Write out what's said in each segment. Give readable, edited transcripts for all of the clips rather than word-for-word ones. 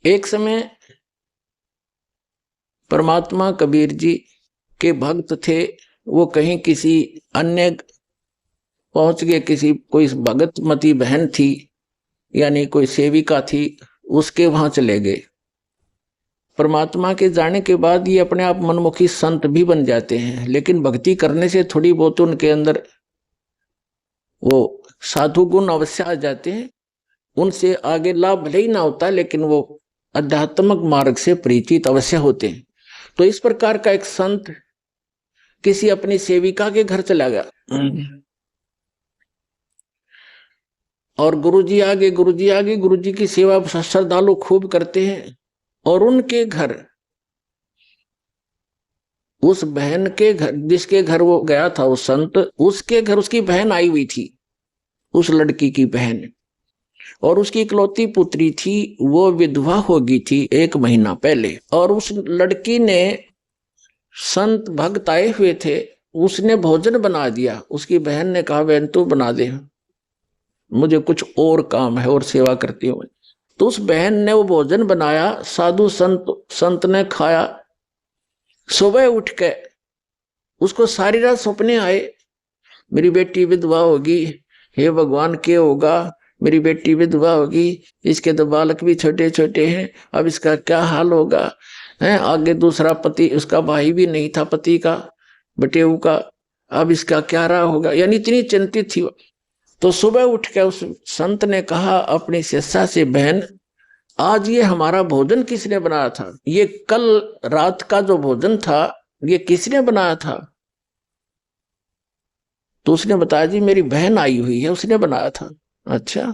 एक समय परमात्मा कबीर जी के भक्त थे। वो कहीं किसी अन्य पहुंच गए, किसी कोई भगतमती बहन थी यानी कोई सेविका थी, उसके वहां चले गए। परमात्मा के जाने के बाद ये अपने आप मनमुखी संत भी बन जाते हैं, लेकिन भक्ति करने से थोड़ी बहुत उनके अंदर वो साधु गुण अवश्य आ जाते हैं। उनसे आगे लाभ भले ही ना होता, लेकिन वो आध्यात्मिक मार्ग से परिचित अवश्य होते हैं। तो इस प्रकार का एक संत किसी अपनी सेविका के घर चला गया और गुरुजी आगे, गुरुजी आगे, गुरुजी की सेवा श्रद्धालु खूब करते हैं। और उनके घर, उस बहन के घर, जिसके घर वो गया था उस संत, उसके घर उसकी बहन आई हुई थी, उस लड़की की बहन। और उसकी इकलौती पुत्री थी, वो विधवा हो गई थी 1 महीना पहले। और उस लड़की ने, संत भक्त आए हुए थे, उसने भोजन बना दिया। उसकी बहन ने कहा, बहन तू बना दे, मुझे कुछ और काम है और सेवा करती हूँ। तो उस बहन ने वो भोजन बनाया, साधु संत ने खाया। सुबह उठ के उसको सारी रात सपने आए, मेरी बेटी विधवा होगी, हे भगवान क्या होगा, मेरी बेटी विधवा होगी, इसके तो बालक भी छोटे छोटे हैं, अब इसका क्या हाल होगा है। आगे दूसरा पति, उसका भाई भी नहीं था पति का, बटेऊ का, अब इसका क्या रहा होगा, यानी इतनी चिंतित थी। तो सुबह उठ के उस संत ने कहा अपनी शिष्या से, बहन आज ये हमारा भोजन किसने बनाया था, ये कल रात का जो भोजन था ये किसने बनाया था। तो उसने बताया, जी मेरी बहन आई हुई है, उसने बनाया था। अच्छा,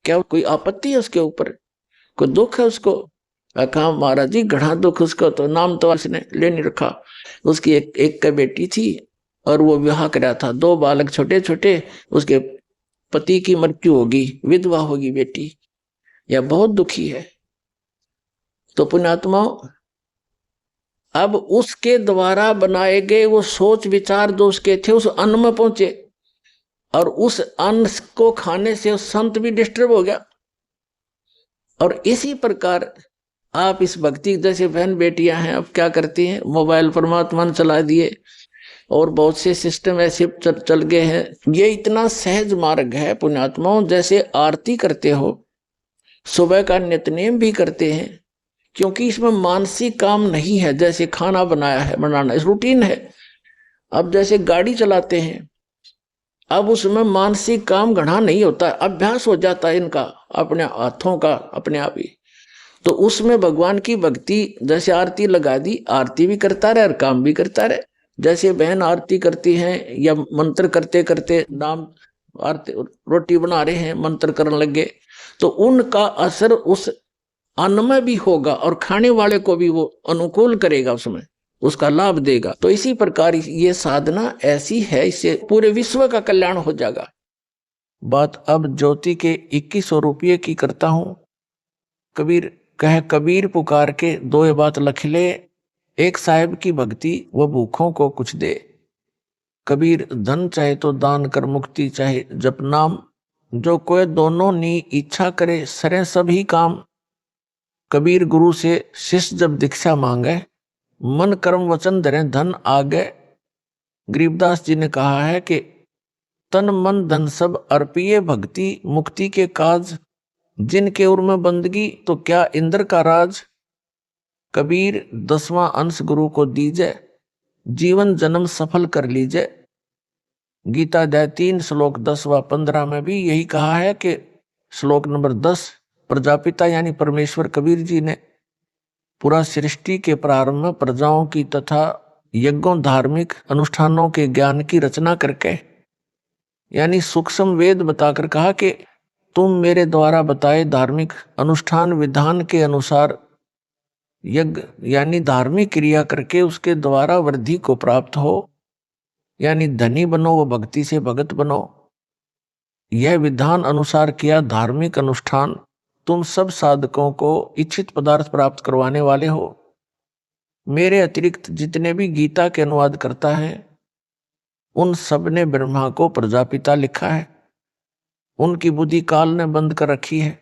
क्या कोई आपत्ति है उसके ऊपर, कोई दुख है उसको। कहा महाराज जी घना दुख उसको, तो नाम तो उसने ले नहीं रखा। उसकी एक का बेटी थी और वो विवाह कराया था, 2 बालक छोटे छोटे, उसके पति की मृत्यु होगी, विधवा होगी बेटी, यह बहुत दुखी है। तो पुण्यात्माओं, अब उसके द्वारा बनाए गए वो सोच विचार जो उसके थे उस अन्न में पहुंचे, और उस अन्न को खाने से उस संत भी डिस्टर्ब हो गया। और इसी प्रकार आप इस भक्ति, जैसे बहन बेटियां हैं, अब क्या करती हैं, मोबाइल परमात्मा ने चला दिए और बहुत से सिस्टम ऐसे चल गए हैं। ये इतना सहज मार्ग है पुण्यात्माओं, जैसे आरती करते हो, सुबह का नित्यनेम भी करते हैं, क्योंकि इसमें मानसिक काम नहीं है। जैसे खाना बनाया है, बनाना इस रूटीन है। अब जैसे गाड़ी चलाते हैं, अब उसमें मानसिक काम घना नहीं होता, अभ्यास हो जाता है इनका, अपने हाथों का अपने आप ही। तो उसमें भगवान की भक्ति, जैसे आरती लगा दी, आरती भी करता रहे और काम भी करता रहे। जैसे बहन आरती करती हैं या मंत्र करते करते नाम, आरती रोटी बना रहे हैं, मंत्र करने लगे, तो उनका असर उस अन्न में भी होगा और खाने वाले को भी वो अनुकूल करेगा, उसमें उसका लाभ देगा। तो इसी प्रकार ये साधना ऐसी है, इससे पूरे विश्व का कल्याण हो जाएगा। बात अब ज्योति के 2100 रुपये की करता हूं। कबीर कहे, कबीर पुकार के 2 बात लख ले, एक साहिब की भक्ति वो भूखों को कुछ दे। कबीर धन चाहे तो दान कर, मुक्ति चाहे जप नाम, जो कोई दोनों नी इच्छा करे, सरे सभी काम। कबीर गुरु से शिष्य जब दीक्षा मांगे, मन कर्म वचन धरे धन आगे। गरीबदास जी ने कहा है कि तन मन धन सब अर्पिए भक्ति, मुक्ति के काज, जिनके उर में बंदगी तो क्या इंद्र का राज। कबीर 10वां अंश गुरु को दीजे, जीवन जन्म सफल कर लीजिए। गीता अध्याय 3 श्लोक 10 व 15 में भी यही कहा है कि श्लोक नंबर 10, प्रजापिता यानी परमेश्वर कबीर जी ने पूरा सृष्टि के प्रारंभ में प्रजाओं की तथा यज्ञों धार्मिक अनुष्ठानों के ज्ञान की रचना करके, यानी सूक्ष्म वेद बताकर कहा कि तुम मेरे द्वारा बताए धार्मिक अनुष्ठान विधान के अनुसार यज्ञ यानी धार्मिक क्रिया करके उसके द्वारा वृद्धि को प्राप्त हो, यानी धनी बनो व भक्ति से भगत बनो। यह विधान अनुसार किया धार्मिक अनुष्ठान तुम सब साधकों को इच्छित पदार्थ प्राप्त करवाने वाले हो। मेरे अतिरिक्त जितने भी गीता के अनुवाद करता है, उन सब ने ब्रह्मा को प्रजापिता लिखा है, उनकी बुद्धि काल ने बंद कर रखी है।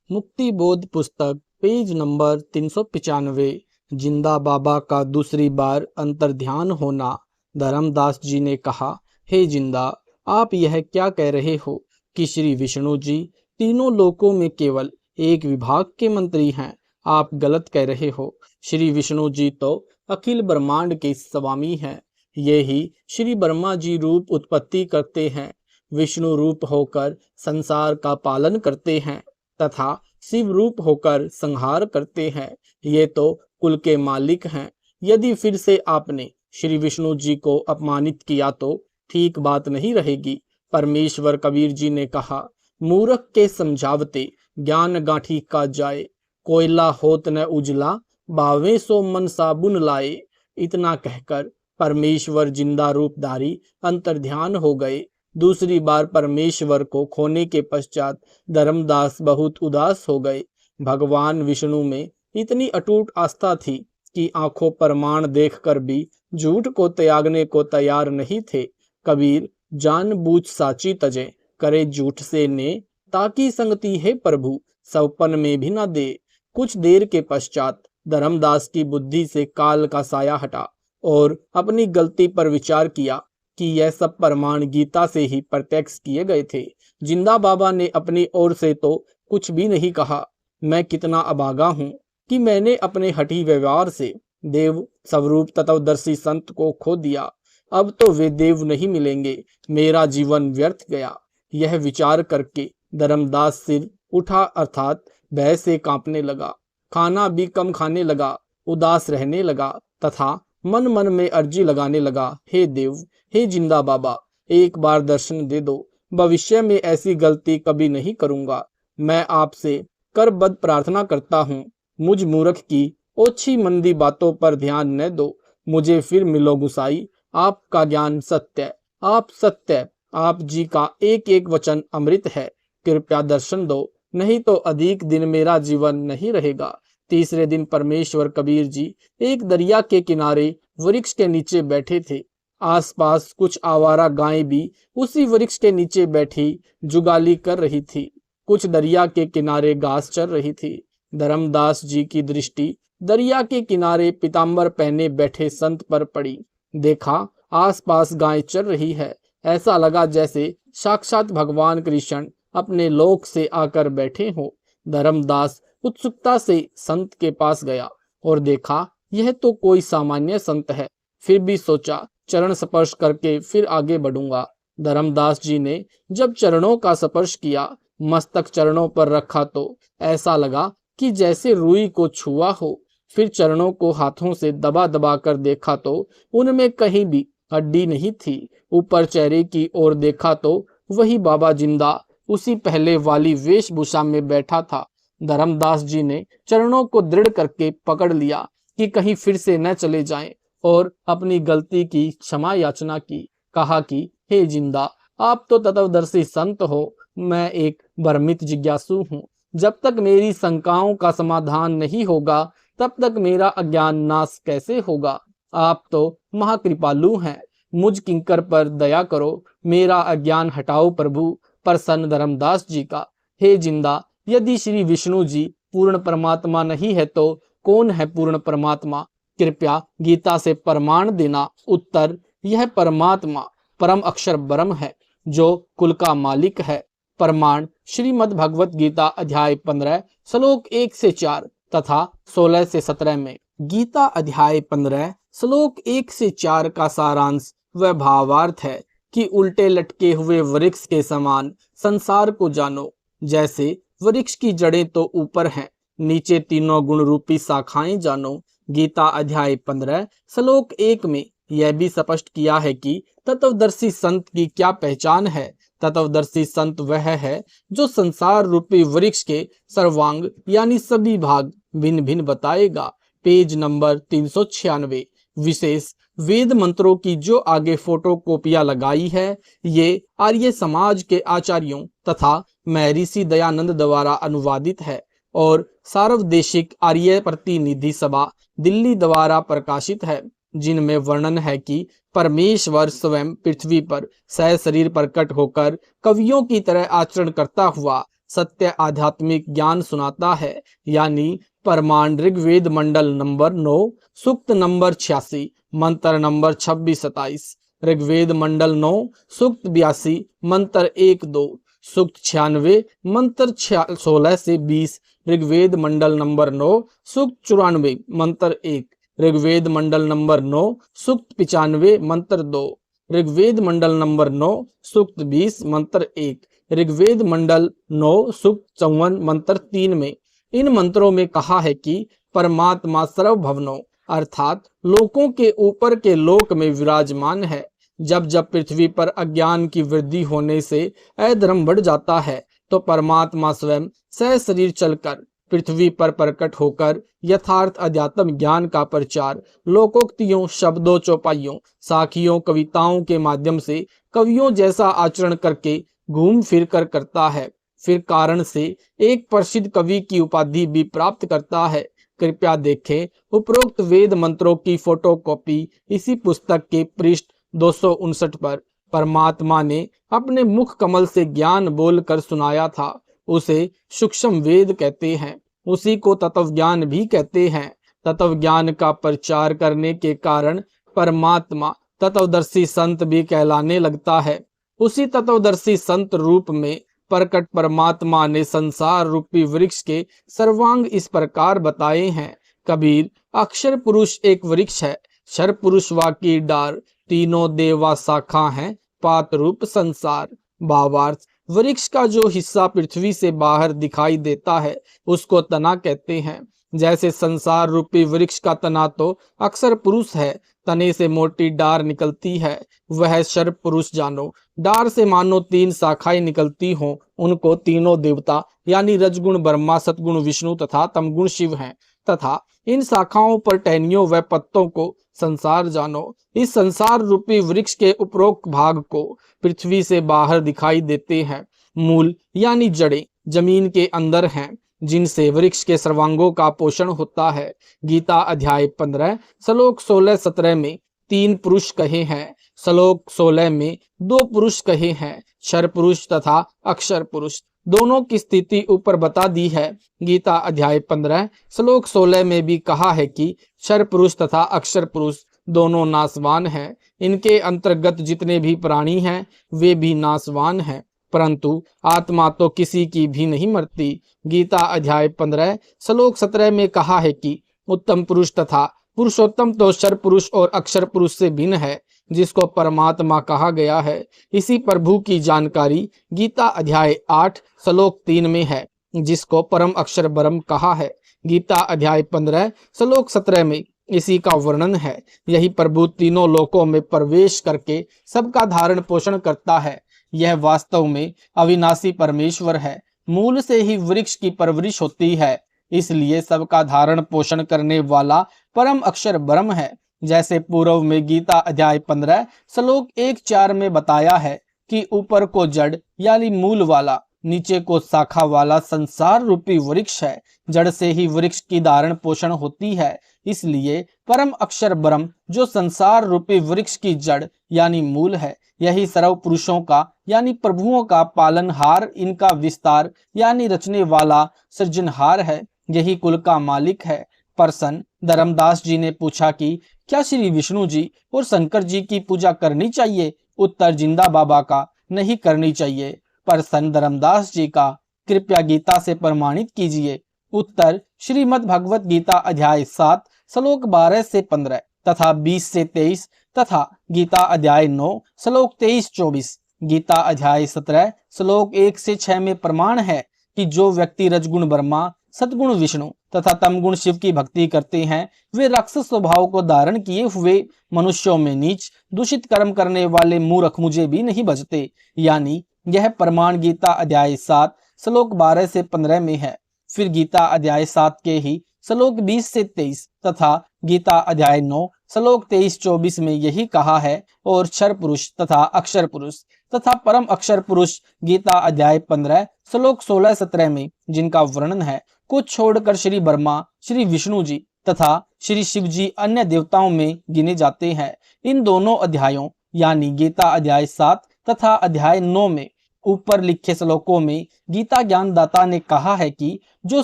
मुक्ति बोध पुस्तक पेज नंबर 395। जिंदा बाबा का दूसरी बार अंतर्ध्यान होना। धर्मदास जी ने कहा, हे जिंदा, आप यह क्या कह रहे हो कि श्री विष्णु जी तीनों लोकों में केवल एक विभाग के मंत्री हैं? आप गलत कह रहे हो। श्री विष्णु जी तो अखिल ब्रह्मांड के स्वामी हैं। ये ही श्री ब्रह्मा जी रूप उत्पत्ति करते हैं, विष्णु रूप होकर संसार का पालन करते हैं तथा शिव रूप होकर संहार करते हैं। ये तो कुल के मालिक हैं। यदि फिर से आपने श्री विष्णु जी को अपमानित किया तो ठीक बात नहीं रहेगी। परमेश्वर कबीर जी ने कहा, मूर्ख के समझावते ज्ञान गांठी का जाए, कोयला होत न उजला, बावे सो मन साबुन लाए। इतना कहकर परमेश्वर जिंदा रूपधारी अंतर्ध्यान हो गए। दूसरी बार परमेश्वर को खोने के पश्चात धर्मदास बहुत उदास हो गए। भगवान विष्णु में इतनी अटूट आस्था थी कि आंखों प्रमाण देखकर भी झूठ को त्यागने को तैयार नहीं थे। कबीर जानबूझ साची तजे, करे झूठ से ने, ताकि संगति है प्रभु सवपन में भी न दे। कुछ देर के पश्चात धर्मदास की बुद्धि से काल का साया हटा और अपनी गलती पर विचार किया कि यह सब प्रमाण गीता से ही प्रत्यक्ष किए गए थे। जिंदा बाबा ने अपनी ओर से तो कुछ भी नहीं कहा। मैं कितना अभागा हूँ कि मैंने अपने हठी व्यवहार से देव स्वरूप तत्वदर्शी संत को खो दिया। अब तो वे देव नहीं मिलेंगे, मेरा जीवन व्यर्थ गया। यह विचार करके धर्मदास सिर उठा अर्थात भय से कांपने लगा। खाना भी कम खाने लगा, उदास रहने लगा तथा मन मन में अर्जी लगाने लगा, हे देव, हे जिंदा बाबा, एक बार दर्शन दे दो। भविष्य में ऐसी गलती कभी नहीं करूंगा। मैं आपसे करबद्ध प्रार्थना करता हूँ, मुझ मूर्ख की ओछी मंदी बातों पर ध्यान न दो। मुझे फिर मिलो गुसाई, आपका ज्ञान सत्य, आप सत्य, आप जी का एक एक वचन अमृत है। कृपया दर्शन दो, नहीं तो अधिक दिन मेरा जीवन नहीं रहेगा। तीसरे दिन परमेश्वर कबीर जी एक दरिया के किनारे वृक्ष के नीचे बैठे थे। आसपास कुछ आवारा गायें भी उसी वृक्ष के नीचे बैठी जुगाली कर रही थी। कुछ दरिया के किनारे घास चर रही थी। धर्मदास जी की दृष्टि दरिया के किनारे पीताम्बर पहने बैठे संत पर पड़ी। देखा आसपास गाय चर रही है। ऐसा लगा जैसे साक्षात भगवान कृष्ण अपने लोक से आकर बैठे हो। धर्मदास उत्सुकता से संत के पास गया और देखा यह तो कोई सामान्य संत है। फिर भी सोचा चरण स्पर्श करके फिर आगे बढ़ूंगा। धर्मदास जी ने जब चरणों का स्पर्श किया, मस्तक चरणों पर रखा तो ऐसा लगा कि जैसे रुई को छुआ हो। फिर चरणों को हाथों से दबा दबा कर देखा तो उनमें कहीं भी हड्डी नहीं थी। ऊपर चेहरे की ओर देखा तो वही बाबा जिंदा उसी पहले वाली वेशभूषा में बैठा था। धर्मदास जी ने चरणों को दृढ़ करके पकड़ लिया कि कहीं फिर से न चले जाएं और अपनी गलती की क्षमा याचना की। कहा कि हे जिंदा, आप तो तत्वदर्शी संत हो, मैं एक भ्रमित जिज्ञासु हूँ। जब तक मेरी शंकाओं का समाधान नहीं होगा तब तक मेरा अज्ञान नाश कैसे होगा। आप तो महाकृपालु हैं, मुझ किंकर पर दया करो, मेरा अज्ञान हटाओ प्रभु। प्रसन्न धर्मदास जी का, हे जिंदा, यदि श्री विष्णु जी पूर्ण परमात्मा नहीं है तो कौन है पूर्ण परमात्मा? कृपया गीता से प्रमाण देना। उत्तर, यह परमात्मा परम अक्षर ब्रह्म है जो कुल का मालिक है। प्रमाण श्रीमद् भगवत गीता अध्याय 15 श्लोक 1 से 4 तथा 16 से 17 में। गीता अध्याय 15 श्लोक 1 से 4 का सारांश व भावार्थ है कि उल्टे लटके हुए वृक्ष के समान संसार को जानो। जैसे वृक्ष की जड़ें तो ऊपर हैं, नीचे तीनों गुण रूपी शाखाएं जानो। गीता अध्याय 15 श्लोक 1 में यह भी स्पष्ट किया है कि तत्वदर्शी संत की क्या पहचान है। तत्वदर्शी संत वह है जो संसार रूपी वृक्ष के सर्वांग यानी सभी भाग भिन्न भिन्न बताएगा। Page number 396। विशेष वेद मंत्रों की जो आगे फोटोकॉपियां लगाई है, ये आर्य समाज के आचार्यों तथा महर्षि दयानंद द्वारा अनुवादित है और सार्वदेशिक आर्य प्रतिनिधि सभा दिल्ली द्वारा प्रकाशित है, जिनमें वर्णन है कि परमेश्वर स्वयं पृथ्वी पर सह शरीर प्रकट होकर कवियों की तरह आचरण करता हुआ सत्य आध्यात्मिक ज्ञान सुनाता है। यानी परमाण ऋग्वेद मंडल नंबर 9 सूक्त नंबर 86 मंत्र नंबर 26-27। ऋग्वेद मंडल 9 सूक्त 82 मंत्र 1-2। सूक्त 96 मंत्र 16 से 20। ऋग्वेद मंडल नंबर 9 सूक्त 94 मंत्र 1। ऋग्वेद मंडल नंबर 9 सूक्त 95 मंत्र 2। ऋग्वेद मंडल नंबर 9 सूक्त 20 मंत्र 1। ऋग्वेद मंडल 9 सूक्त 54 मंत्र 3 में इन मंत्रों में कहा है कि परमात्मा सर्वभवनों अर्थात लोकों के ऊपर के लोक में विराजमान है। जब जब पृथ्वी पर अज्ञान की वृद्धि होने से अधर्म बढ़ जाता है तो परमात्मा स्वयं सशरीर चलकर पृथ्वी पर प्रकट होकर यथार्थ अध्यात्म ज्ञान का प्रचार लोकोक्तियों, शब्दों, चौपाइयों, साखियों, कविताओं के माध्यम से कवियों जैसा आचरण करके घूम फिर कर करता है। फिर कारण से एक प्रसिद्ध कवि की उपाधि भी प्राप्त करता है। कृपया देखें उपरोक्त वेद मंत्रों की फोटोकॉपी इसी पुस्तक के पृष्ठ 259 पर। परमात्मा ने अपने मुख कमल से ज्ञान बोलकर सुनाया था। उसे सूक्ष्म वेद कहते हैं। उसी को तत्व ज्ञान भी कहते हैं। तत्व ज्ञान का प्रचार करने के कारण परमात्मा तत्वदर्शी संत भी कहलाने लगता है। उसी तत्वदर्शी संत रूप में प्रकट परमात्मा ने संसार रूपी वृक्ष के सर्वांग इस प्रकार बताए हैं। कबीर, अक्षर पुरुष एक वृक्ष है, क्षर पुरुष वाकी डार, तीनों देवा शाखा हैं, पात रूप संसार। भावार्थ, वृक्ष का जो हिस्सा पृथ्वी से बाहर दिखाई देता है उसको तना कहते हैं। जैसे संसार रूपी वृक्ष का तना तो अक्षर पुरुष है, तने से मोटी डार निकलती है, वह क्षर पुरुष जानो। डार से मानो 3 शाखाएं निकलती हों, उनको तीनों देवता यानी रजगुण ब्रह्मा, सतगुण विष्णु तथा तमगुण शिव हैं, तथा इन शाखाओं पर टहनियों व पत्तों को संसार जानो। इस संसार रूपी वृक्ष के उपरोक्त भाग को पृथ्वी से बाहर दिखाई देते हैं। मूल यानी जड़ें जमीन के अंदर हैं, जिनसे वृक्ष के सर्वांगों का पोषण होता है। गीता अध्याय 15 श्लोक 16-17 में 3 पुरुष कहे हैं। श्लोक 16 में 2 पुरुष कहे हैं, क्षर पुरुष तथा अक्षर पुरुष। दोनों की स्थिति ऊपर बता दी है। गीता अध्याय 15 श्लोक 16 में भी कहा है कि क्षर पुरुष तथा अक्षर पुरुष दोनों नाशवान हैं। इनके अंतर्गत जितने भी प्राणी हैं वे भी नाशवान हैं, परंतु आत्मा तो किसी की भी नहीं मरती। गीता अध्याय 15 श्लोक 17 में कहा है कि उत्तम पुरुष तथा पुरुषोत्तम तो क्षर पुरुष और अक्षर पुरुष से भिन्न है, जिसको परमात्मा कहा गया है। इसी प्रभु की जानकारी गीता अध्याय 8 श्लोक 3 में है, जिसको परम अक्षर ब्रह्म कहा है। गीता अध्याय 15 श्लोक 17 में इसी का वर्णन है। यही प्रभु तीनों लोकों में प्रवेश करके सबका धारण पोषण करता है। यह वास्तव में अविनाशी परमेश्वर है। मूल से ही वृक्ष की परवरिश होती है, इसलिए सबका धारण पोषण करने वाला परम अक्षर ब्रह्म है। जैसे पूर्व में गीता अध्याय 15 श्लोक 1-4 में बताया है कि ऊपर को जड़ यानी मूल वाला, नीचे को शाखा वाला संसार रूपी वृक्ष है। जड़ से ही वृक्ष की धारण पोषण होती है, इसलिए परम अक्षर ब्रह्म जो संसार रूपी वृक्ष की जड़ यानी मूल है, यही सर्व पुरुषों का यानी प्रभुओं का पालनहार, इनका विस्तार यानी रचने वाला सृजनहार है। यही कुल का मालिक है। प्रसन्न धर्मदास जी ने पूछा कि क्या श्री विष्णु जी और शंकर जी की पूजा करनी चाहिए? उत्तर, जिंदा बाबा का नहीं करनी चाहिए। प्रसन्न धर्मदास जी का कृपया गीता से प्रमाणित कीजिए। उत्तर, श्रीमद् भगवत गीता अध्याय 7 श्लोक 12 से 15 तथा 20 से 23 तथा गीता अध्याय 9 श्लोक 23-24, गीता अध्याय 17 श्लोक 1 से 6 में प्रमाण है कि जो व्यक्ति रजगुण ब्रह्मा, सतगुण विष्णु तथा तमगुण शिव की भक्ति करते हैं, वे राक्षस स्वभाव को धारण किए हुए मनुष्यों में नीच दूषित कर्म करने वाले मूर्ख मुझे भी नहीं बचते। यानी यह प्रमाण गीता अध्याय 7 श्लोक 12 से 15 में है। फिर गीता अध्याय 7 के ही श्लोक 20 से 23 तथा गीता अध्याय 9 श्लोक 23-24 में यही कहा है। और क्षर पुरुष तथा अक्षर पुरुष तथा परम अक्षर पुरुष गीता अध्याय 15 श्लोक 16-17 में जिनका वर्णन है, को छोड़कर श्री ब्रह्मा, श्री विष्णु जी तथा श्री शिव जी अन्य देवताओं में गिने जाते हैं। इन दोनों अध्यायों यानी गीता अध्याय 7 तथा अध्याय 9 में ऊपर लिखे श्लोकों में गीता ज्ञानदाता ने कहा है कि जो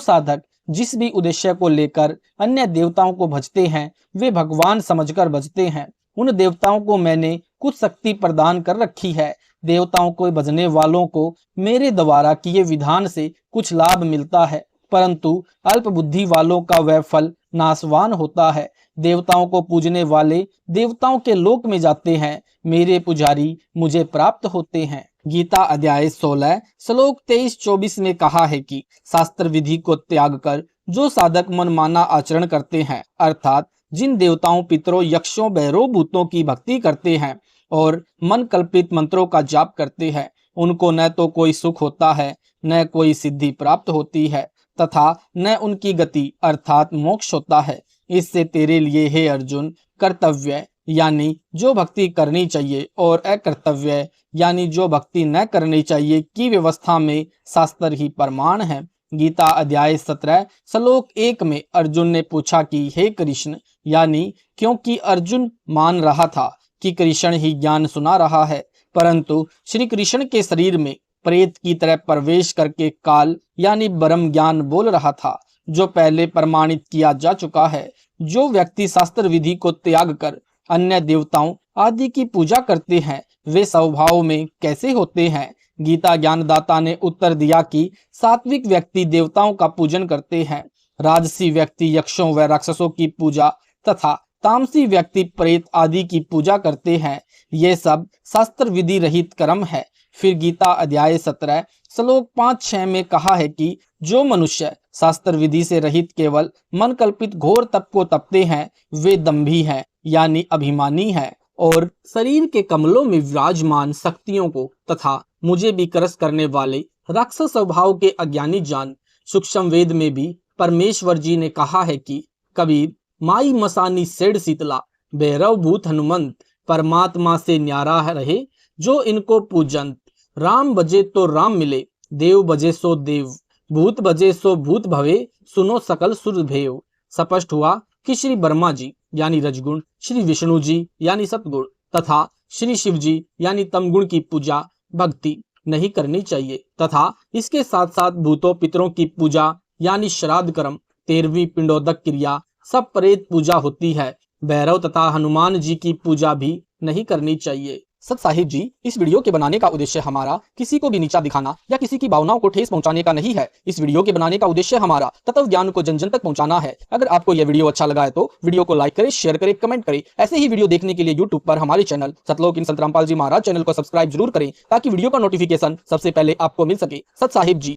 साधक जिस भी उद्देश्य को लेकर अन्य देवताओं को भजते हैं वे भगवान समझकर भजते हैं। उन देवताओं को मैंने कुछ शक्ति प्रदान कर रखी है। देवताओं को भजने वालों को मेरे द्वारा किए विधान से कुछ लाभ मिलता है, परंतु अल्प बुद्धि वालों का वह फल नाशवान होता है। देवताओं को पूजने वाले देवताओं के लोक में जाते हैं, मेरे पुजारी मुझे प्राप्त होते हैं। गीता अध्याय 16 श्लोक 23-24 में कहा है कि शास्त्र विधि को त्याग कर जो साधक मनमाना आचरण करते हैं, अर्थात जिन देवताओं, पितरों, यक्षों, भैरव भूतों की भक्ति करते हैं और मन कल्पित मंत्रों का जाप करते हैं, उनको न तो कोई सुख होता है, न कोई सिद्धि प्राप्त होती है तथा न उनकी गति अर्थात मोक्ष होता है। इससे तेरे लिए हे अर्जुन कर्तव्य यानी जो भक्ति करनी चाहिए और अकर्तव्य यानी जो भक्ति न करनी चाहिए की व्यवस्था में शास्त्र ही प्रमाण है। गीता अध्याय 17 श्लोक 1 में अर्जुन ने पूछा कि हे कृष्ण, यानी क्योंकि अर्जुन मान रहा था कि कृष्ण ही ज्ञान सुना रहा है, परंतु श्री कृष्ण के शरीर में प्रेत की तरह प्रवेश करके काल यानी ब्रह्म ज्ञान बोल रहा था, जो पहले प्रमाणित किया जा चुका है। जो व्यक्ति शास्त्र विधि को त्याग कर अन्य देवताओं आदि की पूजा करते हैं वे स्वभाव में कैसे होते हैं? गीता ज्ञानदाता ने उत्तर दिया कि सात्विक व्यक्ति देवताओं का पूजन करते हैं, राजसी व्यक्ति यक्षों व राक्षसों की पूजा तथा तामसी व्यक्ति प्रेत आदि की पूजा करते हैं। ये सब शास्त्र विधि रहित कर्म है। फिर गीता अध्याय 17 श्लोक 5-6 में कहा है कि जो मनुष्य शास्त्र विधि से रहित केवल मन कल्पित घोर तप को तपते हैं वे दंभी हैं यानी अभिमानी हैं और शरीर के कमलों में विराजमान शक्तियों को तथा मुझे भी करस करने वाले राक्षस स्वभाव के अज्ञानी जान। सूक्ष्म वेद में भी परमेश्वर जी ने कहा है कि कबीर माई मसानी सेड शीतला भैरव भूत हनुमंत परमात्मा से न्यारा रहे जो इनको पूजंत। राम बजे तो राम मिले, देव बजे सो देव, भूत बजे सो भूत भवे, सुनो सकल सुर भेव। स्पष्ट हुआ कि श्री ब्रह्मा जी यानी रजगुण, श्री विष्णु जी यानी सतगुण तथा श्री शिव जी यानी तमगुण की पूजा भक्ति नहीं करनी चाहिए तथा इसके साथ साथ भूतों पितरों की पूजा यानी श्राद्ध कर्म, 13वीं पिंडोदक क्रिया, सब प्रेत पूजा होती है। भैरव तथा हनुमान जी की पूजा भी नहीं करनी चाहिए। सत साहिब जी, इस वीडियो के बनाने का उद्देश्य हमारा किसी को भी नीचा दिखाना या किसी की भावनाओं को ठेस पहुंचाने का नहीं है। इस वीडियो के बनाने का उद्देश्य हमारा तत्व ज्ञान को जन जन तक पहुंचाना है। अगर आपको यह वीडियो अच्छा लगा है तो वीडियो को लाइक करें, शेयर करें, कमेंट करें। ऐसे ही वीडियो देखने के लिए यूट्यूब पर हमारे चैनल सतलोक इन संत रामपाल जी महाराज चैनल को सब्सक्राइब जरूर करें ताकि वीडियो का नोटिफिकेशन सबसे पहले आपको मिल सके। सत साहिब जी।